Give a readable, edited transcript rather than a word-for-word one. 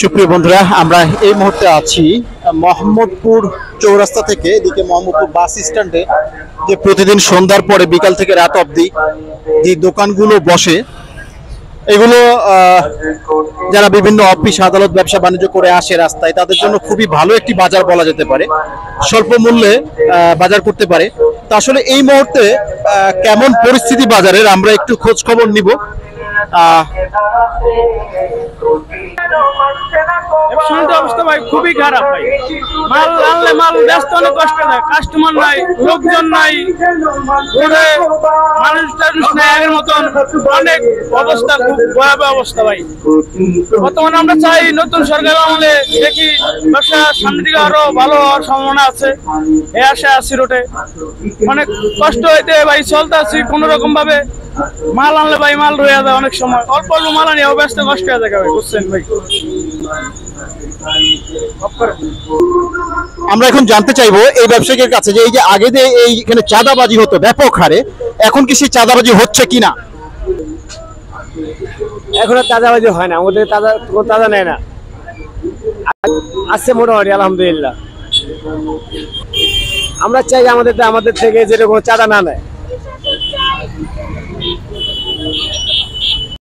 সুপ্রিয় বন্ধুরা, আমরা এই মুহূর্তে আছি মোহাম্মদপুর চৌরাস্তা থেকে এদিকে মোহাম্মদপুর বাস স্ট্যান্ডে, যে প্রতিদিন সন্ধ্যার পরে বিকাল থেকে রাত অবধি যে দোকানগুলো বসে, এগুলো যারা বিভিন্ন অফিস আদালত ব্যবসা বাণিজ্য করে আসে রাস্তায়, তাদের জন্য খুবই ভালো একটি বাজার বলা যেতে পারে। স্বল্প মূল্যে বাজার করতে পারে। তা আসলে এই মুহূর্তে কেমন পরিস্থিতি বাজারের, আমরা একটু খোঁজ খবর নিব। অবস্থা ভাই খুবই খারাপ ভাই। মাল আনলে মাল ব্যস্ত অনেক কষ্ট হয়, কাস্টমার নাই, লোকজন নাই, মানুষ টানুষ নাই আগের মতন, অনেক অবস্থা খুব ভয়াবহ অবস্থা ভাই। বর্তমানে আমরা চাই নতুন সরকার আমলে দেখি ব্যবসা সামনের দিকে আরো ভালো হওয়ার সম্ভাবনা আছে। এ আসে আসি রোডে অনেক কষ্ট হইতে ভাই চলতে আছি কোন রকম ভাবে। মাল আনলে ভাই মাল রয়ে যায়, অনেক সময় অল্প অল্প মাল আনি ব্যস্ত কষ্ট হয়ে যায় ভাই, বুঝছেন ভাই। আমরা এখন জানতে চাইবো এই ব্যবসায়ীর কাছে যে এই যে আগে যে এইখানে চাঁদাবাজি হতো ব্যাপক হারে, এখন কি সেই চাঁদাবাজি হচ্ছে কিনা? এখন আর চাঁদাবাজি হয় না, আমাদের চাঁদা নেয় না, আসছে মোটামুটি আলহামদুলিল্লাহ। আমরা চাই আমাদের থেকে যেরকম চাঁদা না নেয়।